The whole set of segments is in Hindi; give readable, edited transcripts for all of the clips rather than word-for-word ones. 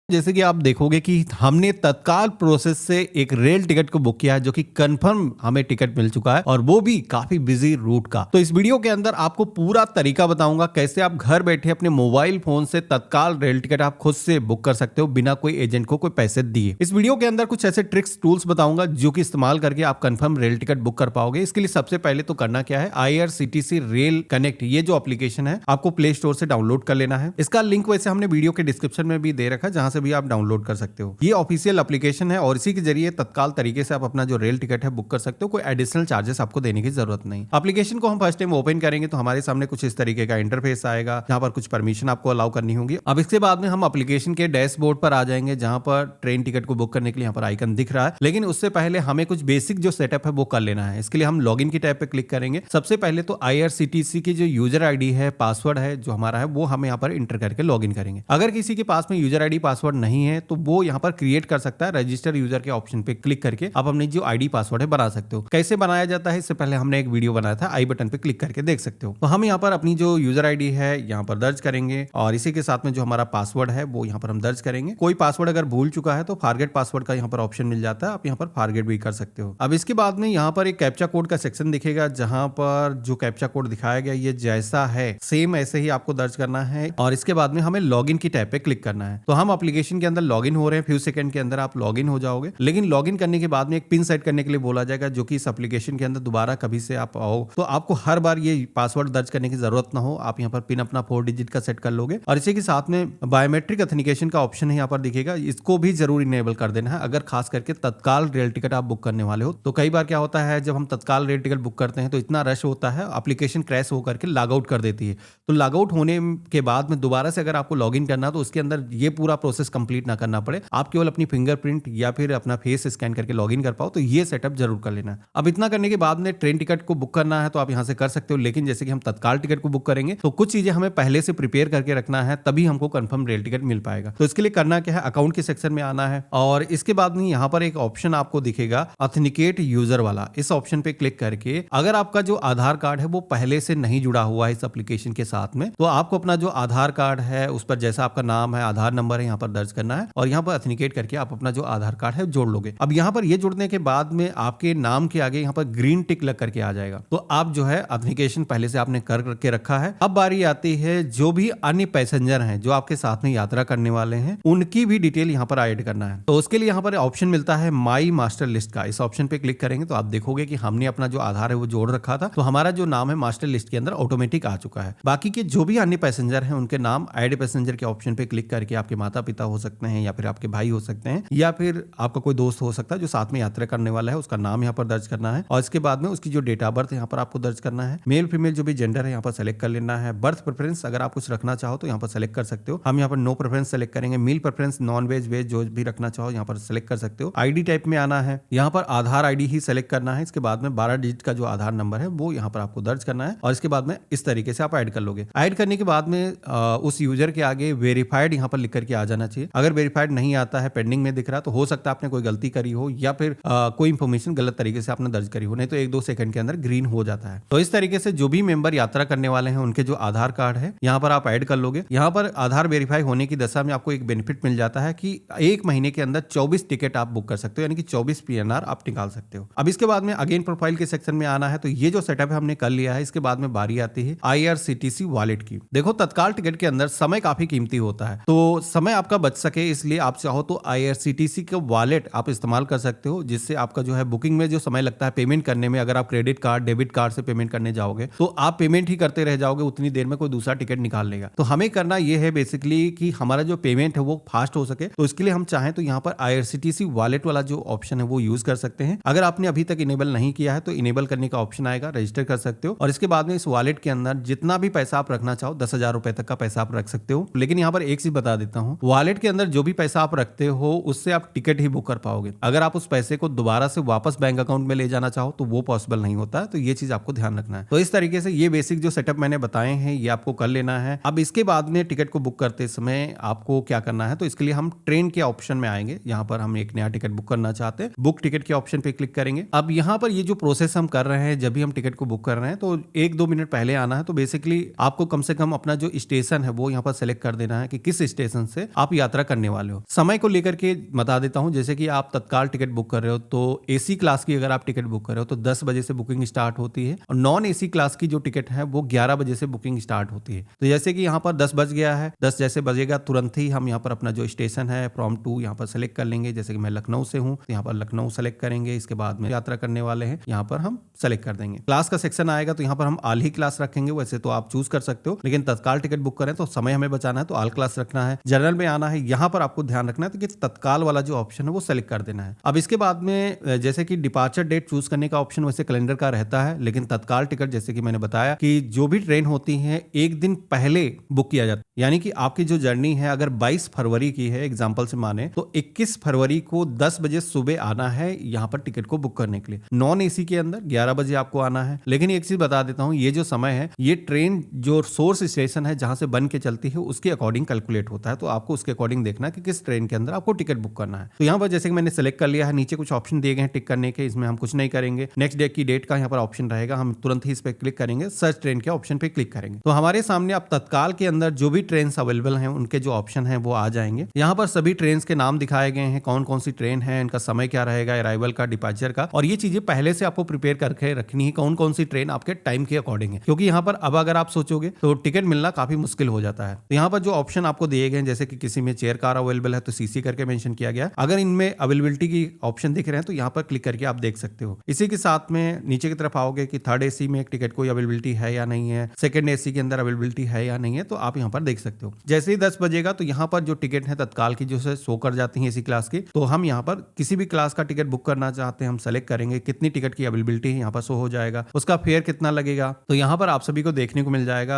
जैसे कि आप देखोगे कि हमने तत्काल प्रोसेस से एक रेल टिकट को बुक किया है जो कि कंफर्म हमें टिकट मिल चुका है और वो भी काफी बिजी रूट का। तो इस वीडियो के अंदर आपको पूरा तरीका बताऊंगा कैसे आप घर बैठे अपने मोबाइल फोन से तत्काल रेल टिकट आप खुद से बुक कर सकते हो बिना कोई एजेंट को कोई पैसे दिए। इस वीडियो के अंदर कुछ ऐसे ट्रिक्स टूल्स बताऊंगा जो कि इस्तेमाल करके आप कंफर्म रेल टिकट बुक कर पाओगे। इसके लिए सबसे पहले तो करना क्या है, IRCTC रेल कनेक्ट ये जो एप्लीकेशन है आपको प्ले स्टोर से डाउनलोड कर लेना है। इसका लिंक वैसे हमने वीडियो के डिस्क्रिप्शन में भी दे रखा है जहां से भी आप डाउनलोड कर सकते हो। ये ऑफिशियल एप्लीकेशन है और इसी के जरिए तत्काल तरीके से आप अपना जो रेल टिकट है बुक कर सकते हो। कोई एडिशनल चार्जेस आपको देने की जरूरत नहीं। एप्लीकेशन को हम फर्स्ट टाइम ओपन करेंगे तो हमारे सामने कुछ इस तरीके का इंटरफेस आएगा जहां पर कुछ परमिशन आपको अलाउ करनी होगी। अब इसके बाद में हम एप्लीकेशन के डैशबोर्ड पर आ जाएंगे जहां पर ट्रेन टिकट को बुक करने के लिए यहाँ पर आइकन दिख रहा है। लेकिन उससे पहले हमें कुछ बेसिक जो सेटअप है वो कर लेना है। इसके लिए हम लॉगिन की टैब पे क्लिक करेंगे। सबसे पहले तो IRCTC की जो यूजर आईडी है, पासवर्ड है जो हमारा है वो हम यहाँ पर इंटर करके लॉगिन करेंगे। अगर किसी के पास में यूजर आईडी पासवर्ड नहीं है तो वो यहाँ पर क्रिएट कर सकता है। रजिस्टर यूजर के ऑप्शन पे क्लिक करके आप अपनी जो आईडी पासवर्ड है बना सकते हो। कैसे बनाया जाता है इससे पहले हमने एक वीडियो बनाया था, आई बटन पे क्लिक करके देख सकते हो। तो हम यहाँ पर अपनी जो यूजर आईडी है यहाँ पर दर्ज करेंगे और इसी के साथ में जो हमारा पासवर्ड है वो यहाँ पर हम दर्ज करेंगे। कोई पासवर्ड अगर भूल चुका है तो फॉरगेट पासवर्ड का यहाँ पर ऑप्शन मिल जाता है, आप यहाँ पर फॉरगेट भी कर सकते हो। अब इसके बाद में यहाँ पर एक कैप्चा कोड का सेक्शन दिखेगा जहां पर जो कैप्चा कोड दिखाया गया ये जैसा है सेम ऐसे ही आपको दर्ज करना है और इसके बाद में हमें लॉगिन की टैब पे क्लिक करना है। तो हम एप्लीकेशन के अंदर लॉगिन हो रहे हैं, फ्यू सेकंड के अंदर आप लॉगिन हो जाओगे। लेकिन लॉगिन करने के बाद में एक पिन सेट करने के लिए बोला जाएगा जो कि इस एप्लीकेशन के अंदर दोबारा कभी से आप आओ तो आपको हर बार ये पासवर्ड दर्ज करने की जरूरत ना हो। आप यहाँ पर पिन अपना 4 डिजिट का सेट कर लोगे और इसी के साथ में बायोमेट्रिक ऑथेंटिकेशन का ऑप्शन है यहाँ पर दिखेगा, इसको भी जरूर इनेबल कर देना है अगर खास करके तत्काल रेल टिकट आप बुक करने वाले हो। तो कई बार क्या होता है जब हम तत्काल रेल टिकट बुक करते हैं तो इतना रश होता है एप्लीकेशन क्रैश होकर के लॉग आउट कर देती है। तो लॉग आउट होने के बाद में दोबारा से अगर आपको लॉगिन करना तो उसके अंदर ये पूरा प्रोसेस कंप्लीट ना करना पड़े, आप केवल अपनी फिंगरप्रिंट या फिर अपना फेस स्कैन करके लॉगिन कर पाओ। तो ये सेटअप जरूर कर लेना। अब इतना करने के बाद में ट्रेन टिकट को बुक करना है तो आप यहां से कर सकते हो। लेकिन जैसे कि हम तत्काल टिकट को बुक करेंगे तो कुछ चीजें हमें पहले से प्रिपेयर करके रखना है तभी हमको कंफर्म रेल टिकट मिल पाएगा। तो इसके लिए करना क्या है, अकाउंट के सेक्शन में आना है और इसके बाद में यहाँ पर एक ऑप्शन आपको दिखेगा ऑथेंटिकेट यूजर वाला। इस ऑप्शन पे क्लिक करके अगर आपका जो आधार कार्ड है वो पहले से नहीं जुड़ा हुआ है इस एप्लीकेशन के साथ में तो आपको अपना जो आधार कार्ड है उस पर जैसा आपका नाम है, आधार नंबर है यहाँ पर दर्ज करना है और यहाँ पर ऑथेंटिकेट करके आप अपना जो आधार कार्ड है जोड़ लोगे। अब यहाँ पर ये जुड़ने के बाद में आपके नाम के आगे यहाँ पर ग्रीन टिक लग करके आ जाएगा। तो आप जो है ऑथेंटिकेशन पहले से आपने करके रखा है। अब बारी आती है जो भी अन्य पैसेंजर हैं जो आपके साथ में यात्रा करने वाले हैं उनकी भी डिटेल यहाँ पर ऐड करना है। तो उसके लिए यहाँ पर ऑप्शन मिलता है माई मास्टर लिस्ट का। इस ऑप्शन पे क्लिक करेंगे तो आप देखोगे कि हमने अपना जो आधार है वो जोड़ रखा था तो हमारा जो नाम है मास्टर लिस्ट के अंदर ऑटोमेटिक आ चुका है। बाकी के जो भी अन्य पैसेंजर हैं उनके नाम ऐड पैसेंजर के ऑप्शन पे क्लिक करके आपके माता पिता हो सकते हैं या फिर आपके भाई हो सकते हैं या फिर आपका कोई दोस्त हो सकता है जो साथ में यात्रा करने वाला है, उसका नाम यहाँ पर दर्ज करना है और इसके बाद में उसकी जो डेट ऑफ बर्थ यहाँ पर आपको दर्ज करना है। मेल फीमेल जो भी जेंडर है यहाँ पर सेलेक्ट कर लेना है। बर्थ प्रेफरेंस अगर आप कुछ रखना चाहो तो यहाँ पर सेलेक्ट कर सकते हो। हम यहाँ पर नो प्रेफरेंस सेलेक्ट करेंगे। मील प्रेफरेंस, नॉन वेज, वेज जो भी रखना चाहो यहाँ पर सेलेक्ट कर सकते हो। आईडी टाइप में आना है, यहाँ पर आधार आईडी ही सेलेक्ट करना है। इसके बाद में 12 डिजिट का जो आधार नंबर है वो यहाँ पर आपको दर्ज करना है और इसके बाद में इस तरीके से आप ऐड कर लोगे। ऐड करने के बाद में उस यूजर के आगे वेरीफाइड यहाँ पर लिख करके आ जाना चाहिए। अगर वेरीफाइड नहीं आता है, पेंडिंग में दिख रहा तो हो सकता है आपने कोई गलती करी हो या फिर कोई इंफॉर्मेशन गलत तरीके से आपने दर्ज करी हो, नहीं तो 1-2 सेकंड के अंदर ग्रीन हो जाता है। तो इस तरीके से जो भी मेंबर यात्रा करने वाले हैं उनके जो आधार कार्ड है यहाँ पर आप ऐड कर लोगे। यहाँ पर आधार वेरीफाई होने की दशा में आपको एक बेनिफिट मिल जाता है कि 1 महीने के अंदर 24 टिकट आप बुक कर सकते हो, यानी कि 24 PNR आप निकाल सकते हो। अब इसके बाद में अगेन प्रोफाइल के सेक्शन में आना है। तो ये जो सेटअप है हमने कर लिया है। इसके बाद में बारी आती है IRCTC वॉलेट की। देखो तत्काल टिकट के अंदर समय काफी कीमती होता है तो समय आपका बच सके इसलिए आप चाहो तो IRCTC का वॉलेट आप इस्तेमाल कर सकते हो जिससे आपका जो है बुकिंग में जो समय लगता है पेमेंट करने में, अगर आप क्रेडिट कार्ड डेबिट कार्ड से पेमेंट करने जाओगे तो आप पेमेंट ही करते रह जाओगे, उतनी देर में कोई दूसरा टिकट निकाल लेगा। तो हमें करना यह है बेसिकली कि हमारा जो पेमेंट है वो फास्ट हो सके। तो इसके लिए हम चाहें तो यहाँ पर IRCTC वॉलेट वाला जो ऑप्शन है वो यूज कर सकते हैं। अगर आपने अभी तक इनेबल नहीं किया है तो इनेबल करने का ऑप्शन आएगा, रजिस्टर कर सकते हो और इसके बाद में इस वॉलेट के अंदर जितना भी पैसा आप रखना चाहो 10,000 रुपए तक का पैसा आप रख सकते हो। लेकिन यहाँ पर एक चीज बता देता हूँ, वॉलेट के अंदर जो भी पैसा आप रखते हो उससे आप टिकट ही बुक कर पाओगे। अगर आप उस पैसे को दोबारा से वापस बैंक अकाउंट में ले जाना चाहो तो वो पॉसिबल नहीं होता है। तो ये चीज आपको ध्यान रखना है। तो इस तरीके से ये बेसिक जो सेटअप मैंने बताए हैं ये आपको कर लेना है। अब इसके बाद में टिकट को बुक करते समय आपको क्या करना है, तो इसके लिए हम ट्रेन के ऑप्शन में आएंगे। यहाँ पर हम एक नया टिकट बुक करना चाहते हैं, बुक टिकट के ऑप्शन पे क्लिक करेंगे। अब यहाँ पर ये जो प्रोसेस हम कर रहे हैं, जब भी हम टिकट को बुक कर रहे हैं तो 1-2 मिनट पहले आना है। तो बेसिकली आपको कम से कम अपना जो स्टेशन है वो यहाँ पर सेलेक्ट कर देना है कि किस स्टेशन से आप यात्रा करने वाले हो। समय को लेकर के बता देता हूं, जैसे कि आप तत्काल टिकट बुक कर रहे हो तो एसी क्लास की अगर आप टिकट बुक कर रहे हो तो 10 बजे से बुकिंग स्टार्ट होती है, और नॉन एसी क्लास की जो टिकट है वो 11 बजे से बुकिंग स्टार्ट होती है। तो जैसे कि यहाँ पर 10 बज गया है, 10 जैसे बजेगा तुरंत ही हम यहाँ पर अपना जो स्टेशन है फ्रॉम टू यहाँ पर सेलेक्ट कर लेंगे। जैसे कि मैं लखनऊ से हूँ तो यहाँ पर लखनऊ सेलेक्ट करेंगे। इसके बाद में यात्रा करने वाले हैं यहाँ पर हम सेलेक्ट कर देंगे। क्लास का सेक्शन आएगा तो यहाँ पर हम ऑल ही क्लास रखेंगे, वैसे तो आप चूज कर सकते हो, लेकिन तत्काल टिकट बुक करें तो समय हमें बचाना है तो ऑल क्लास रखना है। जनरल में आना है, यहाँ पर आपको ध्यान रखना है कि तत्काल वाला जो ऑप्शन है वो सेलेक्ट कर देना है। अब इसके बाद में जैसे कि डिपार्चर डेट चूज करने का ऑप्शन वैसे कैलेंडर का रहता है, लेकिन तत्काल टिकट जैसे कि मैंने बताया कि जो भी ट्रेन होती है एक दिन पहले बुक किया जाता है। यानी कि आपकी जो जर्नी है अगर 22 फरवरी की है एग्जाम्पल से माने तो 21 फरवरी को 10 बजे सुबह आना है यहाँ पर टिकट को बुक करने के लिए। नॉन एसी के अंदर 11 बजे आपको आना है। लेकिन एक चीज बता देता हूँ, ये जो समय है ये ट्रेन जो सोर्स स्टेशन है जहां से बन के चलती है उसके अकॉर्डिंग कैलकुलेट होता है, तो आपको उसके अकॉर्डिंग देखना है कि किस ट्रेन के अंदर आपको टिकट बुक करना है। तो यहाँ पर जैसे कि मैंने सेलेक्ट कर लिया है, नीचे कुछ ऑप्शन दिए गए हैं टिक करने के, इसमें हम कुछ नहीं करेंगे। नेक्स्ट डे की डेट का यहाँ पर ऑप्शन रहेगा, हम तुरंत ही इस पर क्लिक करेंगे, सर्च ट्रेन के ऑप्शन पे क्लिक करेंगे। तो हमारे सामने अब तत्काल के अंदर जो भी ट्रेन अवेलेबल हैं उनके जो ऑप्शन है वो आ जाएंगे। यहाँ पर सभी ट्रेन के नाम दिखाए गए हैं, कौन कौन सी ट्रेन है, इनका समय क्या रहेगा, अराइवल का, डिपार्चर का, और ये चीजें पहले से आपको प्रिपेयर करके रखनी है कौन कौन सी ट्रेन आपके टाइम के अकॉर्डिंग है, क्योंकि यहाँ पर अब अगर आप सोचोगे तो टिकट मिलना काफी मुश्किल हो जाता है। तो यहाँ पर जो ऑप्शन आपको दिए गए हैं, जैसे कि किसी में चेयर कार अवेलेबल है तो सीसी करके मेंशन किया गया। अगर इनमें अवेलेबिलिटी की ऑप्शन दिख रहे हैं तो यहाँ पर क्लिक करके आप देख सकते हो। इसी के साथ में नीचे की तरफ आओगे कि थर्ड एसी में एक टिकट कोई अवेलेबिलिटी है या नहीं है, सेकंड एसी के अंदर अवेलेबिलिटी है या नहीं है, तो आप यहाँ पर देख सकते हो। जैसे ही 10 बजेगा तो यहाँ पर जो टिकट है तत्काल की जो शो कर जाती है इसी क्लास की, तो हम यहाँ पर किसी भी क्लास का टिकट बुक करना चाहते हैं हम सेलेक्ट करेंगे, कितनी टिकट की अवेलेबिलिटी है यहाँ पर शो हो जाएगा, उसका फेयर कितना लगेगा तो यहाँ पर आप सभी को देखने को मिल जाएगा।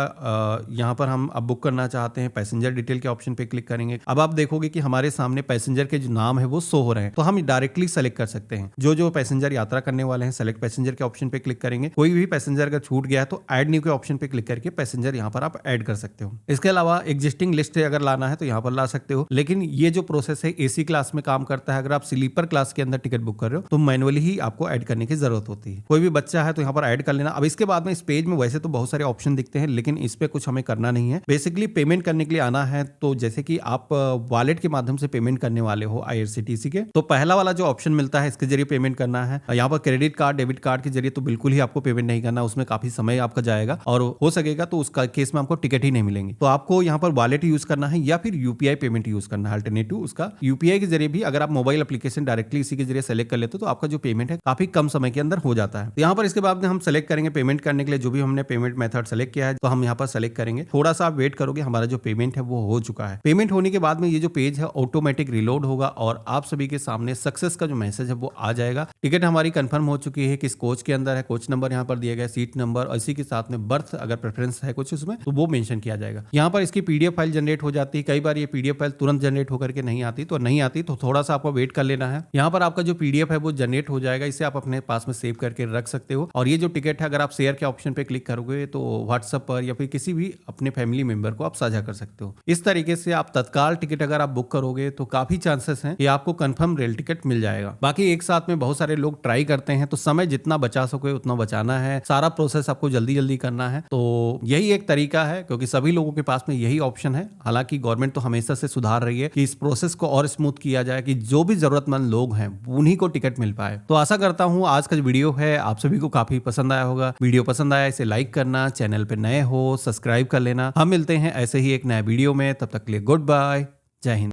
यहाँ पर हम अब बुक करना चाहते हैं, पैसेंजर डिटेल के ऑप्शन पे क्लिक करेंगे। अब आप देखोगे कि हमारे सामने पैसेंजर के जो नाम है वो शो हो रहे हैं, तो हम डायरेक्टली सेलेक्ट कर सकते हैं जो जो पैसेंजर यात्रा करने वाले हैं। सेलेक्ट पैसेंजर के ऑप्शन पे क्लिक करेंगे, कोई भी पैसेंजर अगर छूट गया तो ऐड न्यू के ऑप्शन पे क्लिक करके पैसेंजर यहाँ पर आप ऐड कर सकते हो। इसके अलावा एग्जिस्टिंग लिस्ट अगर लाना है तो यहाँ पर ला सकते हो, लेकिन ये जो प्रोसेस है एसी क्लास में काम करता है। अगर आप स्लीपर क्लास के अंदर टिकट बुक कर रहे हो तो मैनुअली ही आपको ऐड करने की जरूरत होती है। कोई भी बच्चा है तो यहाँ पर ऐड कर लेना। अब इसके बाद में इस पेज में वैसे तो बहुत सारे ऑप्शन दिखते हैं, लेकिन इस पे कुछ हमें करना नहीं है। बेसिकली पेमेंट करने के लिए आना है, तो जैसे कि आप वॉलेट के माध्यम से पेमेंट करने वाले हो आईआरसीटीसी के, तो पहला वाला जो ऑप्शन मिलता है इसके जरिए पेमेंट करना है। यहाँ पर क्रेडिट कार्ड, डेबिट कार्ड के जरिए तो बिल्कुल ही आपको पेमेंट नहीं करना, उसमें काफी समय आपका जाएगा और हो सकेगा तो उसका केस में आपको टिकट ही नहीं मिलेंगे। तो आपको यहाँ पर वॉलेट यूज करना है या फिर यूपीआई पेमेंट यूज करना है। अल्टरनेटिव उसका यूपीआई के जरिए भी अगर आप मोबाइल एप्लीकेशन डायरेक्टली इसी के जरिए सेलेक्ट कर लेते हो तो आपका जो पेमेंट है काफी कम समय के अंदर हो जाता है। यहाँ पर इसके बाद में हम सेलेक्ट करेंगे पेमेंट करने के लिए जो भी हमने पेमेंट मेथड सेलेक्ट किया है, तो हम यहाँ पर सेलेक्ट करेंगे। थोड़ा सा आप वेट करोगे, हमारा जो पेमेंट है वो हो चुका है। पेमेंट होने के बाद में ये जो पेज है ऑटोमेटिक रिलोड होगा और आप सभी के सामने सक्सेस का जो मैसेज है वो आ जाएगा। टिकट हमारी कंफर्म हो चुकी है, किस कोच के अंदर है, कोच नंबर यहाँ पर दिया गया, सीट नंबर और इसी के साथ में बर्थ अगर प्रेफरेंस है कुछ उसमें तो वो मेंशन किया जाएगा। यहाँ पर इसकी पीडीएफ फाइल जनरेट हो जाती है। कई बार ये पीडीएफ फाइल तुरंत जनरेट होकर के नहीं आती, तो थोड़ा सा आपको वेट कर लेना है। यहाँ पर आपका जो पीडीएफ है वो जनरेट हो जाएगा, इसे आप अपने पास में सेव करके रख सकते हो। और ये जो टिकट है अगर आप शेयर के ऑप्शन पे क्लिक करोगे तो व्हाट्सएप पर या फिर किसी भी अपने फैमिली मेंबर को आप साझा कर सकते हो। इस तरीके से आप तत्काल टिकट अगर आप बुक करोगे तो काफी चांसेस हैं कि आपको कंफर्म रेल टिकट मिल जाएगा। बाकी एक साथ में बहुत सारे लोग ट्राई करते हैं, तो समय जितना बचा सके उतना बचाना है, सारा प्रोसेस आपको जल्दी जल्दी करना है। तो यही एक तरीका है, क्योंकि सभी लोगों के पास में यही ऑप्शन है। हालांकि गवर्नमेंट तो हमेशा से सुधार रही है कि इस प्रोसेस को और स्मूथ किया जाए कि जो भी जरूरतमंद लोग हैं उन्हीं को टिकट मिल पाए। तो आशा करता हूं आज का जो वीडियो है आप सभी को काफी पसंद आया होगा। वीडियो पसंद आया इसे लाइक करना, चैनल पे नए हो सब्सक्राइब कर लेना। हम मिलते हैं ऐसे ही एक नया वीडियो में, तब तक के लिए गुड बाय, जय हिंद।